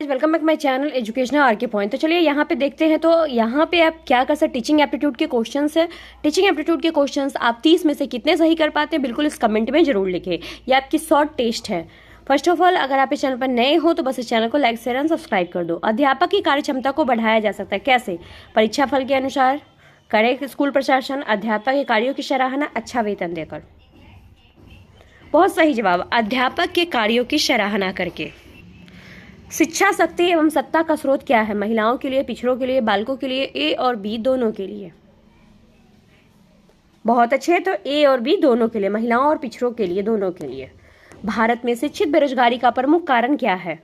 Welcome back my channel educational RK point. तो चलिए यहाँ पे देखते हैं। तो यहाँ पे आप क्या कर सकते, टीचिंग एप्टीट्यूड के क्वेश्चंस है। टीचिंग एप्टीट्यूड के क्वेश्चंस आप 30 में से कितने सही कर पाते हैं, बिल्कुल इस कमेंट में जरूर लिखें। ये आपकी शॉर्ट टेस्ट है। फर्स्ट ऑफ ऑल, अगर आप इस चैनल पर नए हो तो बस इस चैनल को लाइक शेयर एंड सब्सक्राइब कर दो। अध्यापक की कार्य क्षमता को बढ़ाया जा सकता है कैसे? परीक्षा फल के अनुसार, करे स्कूल प्रशासन, अध्यापक के कार्यों की सराहना, अच्छा वेतन देकर। बहुत सही जवाब, अध्यापक के कार्यों की सराहना करके। शिक्षा शक्ति एवं सत्ता का स्रोत क्या है? महिलाओं के लिए, पिछड़ों के लिए, बालकों के लिए, ए और बी दोनों के लिए। बहुत अच्छे, तो ए और बी दोनों के लिए, महिलाओं और पिछड़ों के लिए, दोनों के लिए। भारत में शिक्षित बेरोजगारी का प्रमुख कारण क्या है?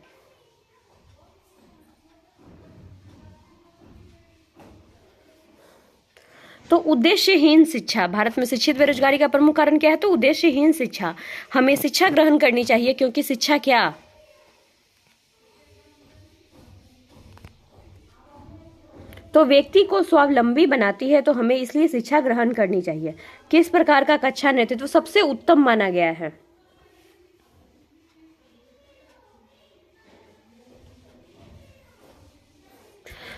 तो उद्देश्यहीन शिक्षा। भारत में शिक्षित बेरोजगारी का प्रमुख कारण क्या है? तो उद्देश्यहीन शिक्षा। हमें शिक्षा ग्रहण करनी चाहिए क्योंकि शिक्षा क्या, तो व्यक्ति को स्वावलंबी बनाती है, तो हमें इसलिए शिक्षा ग्रहण करनी चाहिए। किस प्रकार का कक्षा नेतृत्व सबसे उत्तम माना गया है?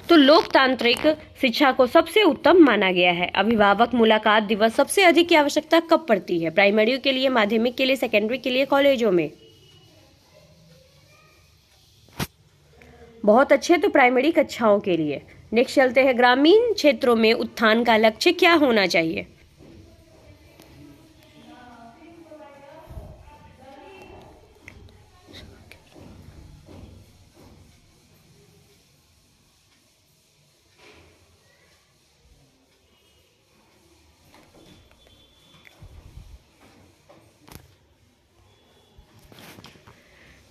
तो लोकतांत्रिक शिक्षा को सबसे उत्तम माना गया है। अभिभावक मुलाकात दिवस सबसे अधिक की आवश्यकता कब पड़ती है? प्राइमरी के लिए, माध्यमिक के लिए, सेकेंडरी के लिए, कॉलेजों में। बहुत अच्छे, तो प्राइमरी कक्षाओं के लिए। नेक्स्ट चलते हैं, ग्रामीण क्षेत्रों में उत्थान का लक्ष्य क्या होना चाहिए?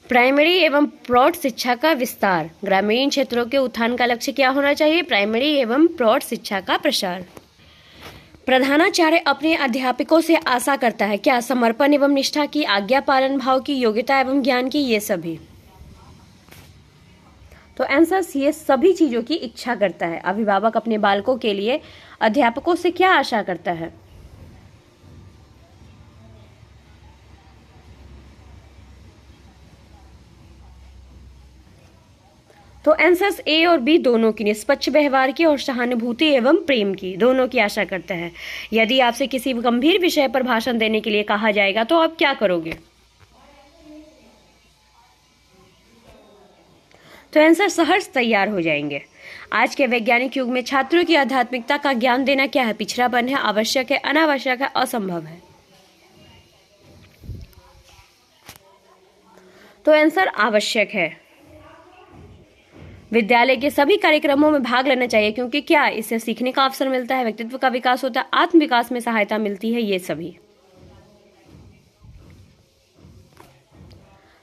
प्राइमरी एवं प्रौढ़ शिक्षा का विस्तार। ग्रामीण क्षेत्रों के उत्थान का लक्ष्य क्या होना चाहिए? प्राइमरी एवं प्रौढ़ शिक्षा का प्रसार। प्रधानाचार्य अपने अध्यापकों से आशा करता है क्या? समर्पण एवं निष्ठा की, आज्ञा पालन भाव की, योग्यता एवं ज्ञान की, ये सभी। तो आंसर ये सभी चीजों की इच्छा करता है। अभिभावक अपने बालकों के लिए अध्यापकों से क्या आशा करता है? तो आंसर्स ए और बी दोनों की, निष्पक्ष व्यवहार की और सहानुभूति एवं प्रेम की, दोनों की आशा करता है। यदि आपसे किसी गंभीर विषय पर भाषण देने के लिए कहा जाएगा तो आप क्या करोगे? तो आंसर सहर्ष तैयार हो जाएंगे। आज के वैज्ञानिक युग में छात्रों की आध्यात्मिकता का ज्ञान देना क्या है? पिछड़ापन है, आवश्यक है, अनावश्यक है, असंभव है। तो आंसर आवश्यक है। विद्यालय के सभी कार्यक्रमों में भाग लेना चाहिए क्योंकि क्या, इससे सीखने का अवसर मिलता है, व्यक्तित्व का विकास होता है, आत्मविकास में सहायता मिलती है, ये सभी।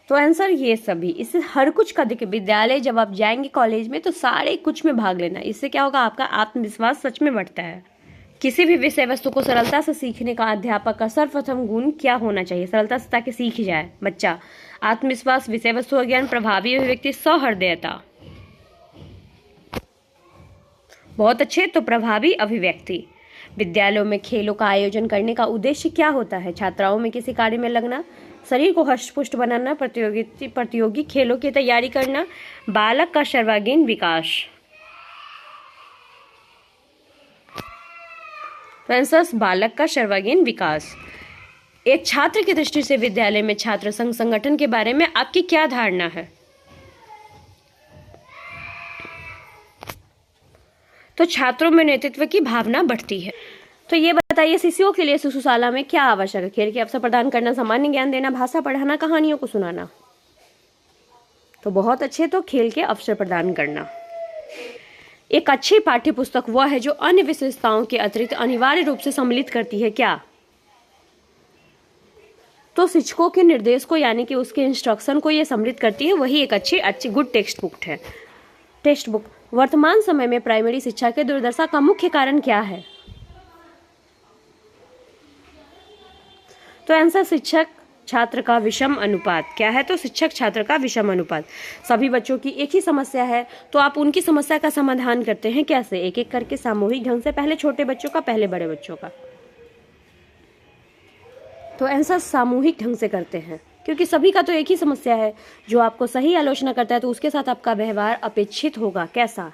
तो आंसर ये सभी। इससे हर कुछ का देखिए, विद्यालय जब आप जाएंगे कॉलेज में तो सारे कुछ में भाग लेना, इससे क्या होगा, आपका आत्मविश्वास सच में बढ़ता है। किसी भी विषय वस्तु को सरलता से सीखने का अध्यापक का सर्वप्रथम गुण क्या होना चाहिए? सरलता से, ताकि सीख जाए बच्चा। आत्मविश्वास, विषय वस्तु का ज्ञान, प्रभावी अभिव्यक्ति, सहृदयता। बहुत अच्छे, तो प्रभावी अभिव्यक्ति। विद्यालयों में खेलों का आयोजन करने का उद्देश्य क्या होता है? छात्राओं में किसी कार्य में लगना, शरीर को हष्टपुष्ट बनाना, प्रतियोगी खेलों की तैयारी करना, बालक का सर्वांगीण विकास। बालक का सर्वांगीण विकास। एक छात्र की दृष्टि से विद्यालय में छात्र संघ संगठन के बारे में आपकी क्या धारणा है? तो छात्रों में नेतृत्व की भावना बढ़ती है। तो ये बताइए, शिशुओं के लिए शिशुशाला में क्या आवश्यक है? खेल के अवसर प्रदान करना, सामान्य ज्ञान देना, भाषा पढ़ाना, कहानियों को सुनाना। तो बहुत अच्छे, तो खेल के अवसर प्रदान करना। एक अच्छी पाठ्य पुस्तक वह है जो अन्य विशेषताओं के अतिरिक्त अनिवार्य रूप से सम्मिलित करती है क्या? तो शिक्षकों के निर्देश को, यानी कि उसके इंस्ट्रक्शन को ये सम्मिलित करती है, वही एक अच्छी गुड टेक्स्ट बुक है। Text book. वर्तमान समय में प्राइमरी शिक्षा के दुर्दशा का मुख्य कारण क्या है? तो आंसर शिक्षक छात्र का विषम अनुपात। क्या है? तो शिक्षक छात्र का विषम अनुपात। सभी बच्चों की एक ही समस्या है, तो आप उनकी समस्या का समाधान करते हैं कैसे? एक एक करके, सामूहिक ढंग से, पहले छोटे बच्चों का, पहले बड़े बच्चों का। तो आंसर सामूहिक ढंग से करते हैं। क्योंकि सभी का तो एक ही समस्या है। जो आपको सही आलोचना करता है तो उसके साथ आपका व्यवहार अपेक्षित होगा। कैसा?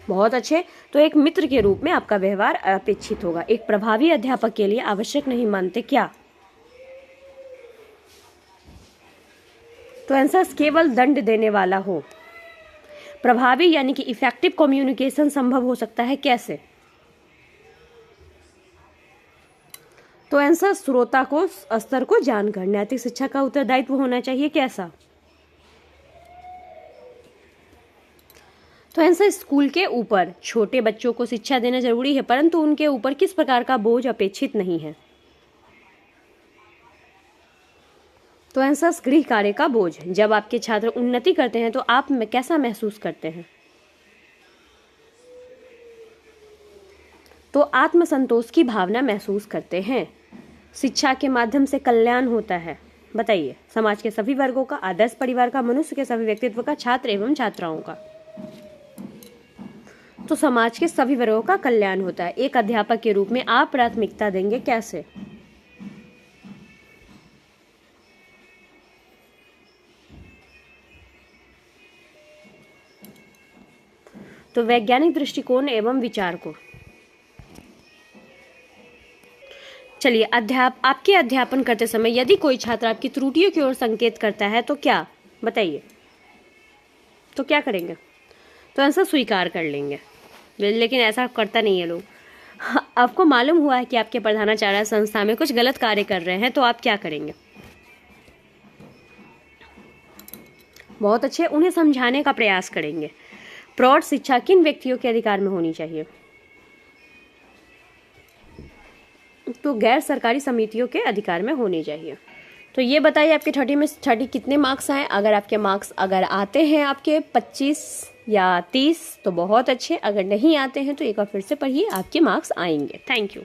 बहुत अच्छे। तो एक मित्र के रूप में आपका व्यवहार अपेक्षित होगा। एक प्रभावी अध्यापक के लिए आवश्यक नहीं मानते क्या? तो आंसर केवल दंड देने वाला हो। प्रभावी यानी कि इफेक्टिव कम्युनिकेशन संभव हो सकता है कैसे? तो आंसर श्रोता को स्तर को जानकर। नैतिक शिक्षा का उत्तरदायित्व होना चाहिए। कैसा? तो आंसर स्कूल के ऊपर छोटे बच्चों को शिक्षा देना जरूरी है, परंतु उनके ऊपर किस प्रकार का बोझ अपेक्षित नहीं है। तो आंसर गृह कार्य का बोझ। जब आपके छात्र उन्नति करते हैं तो आप कैसा महसूस करते हैं? तो आत्मसंतोष की भावना महसूस करते हैं। शिक्षा के माध्यम से कल्याण होता है। बताइए, समाज के सभी वर्गों का, आदर्श परिवार का, मनुष्य के सभी व्यक्तित्व का, छात्र एवं छात्राओं का। तो समाज के सभी वर्गों का कल्याण होता है। एक अध्यापक के रूप में आप प्राथमिकता देंगे कैसे? तो वैज्ञानिक दृष्टिकोण एवं विचार को। चलिए, आपके अध्यापन करते समय यदि कोई छात्र आपकी त्रुटियों की ओर संकेत करता है तो क्या? बताइए, तो क्या करेंगे? तो आंसर स्वीकार कर लेंगे। लेकिन ऐसा करता नहीं है लोग। आपको मालूम हुआ है कि आपके प्रधानाचार्य संस्था में कुछ गलत कार्य कर रहे हैं, तो आप क्या करेंगे? बहुत अच्छे। उन्हें समझाने का प्रयास करेंगे। प्रौढ़ शिक्षा किन व्यक्तियों के अधिकार में होनी चाहिए? तो गैर सरकारी समितियों के अधिकार में होनी चाहिए। तो ये बताइए, आपके 30 में 30 कितने मार्क्स आए? अगर आपके मार्क्स आते हैं आपके 25 या 30 तो बहुत अच्छे। अगर नहीं आते हैं तो एक बार फिर से पढ़िए, आपके मार्क्स आएंगे। Thank you.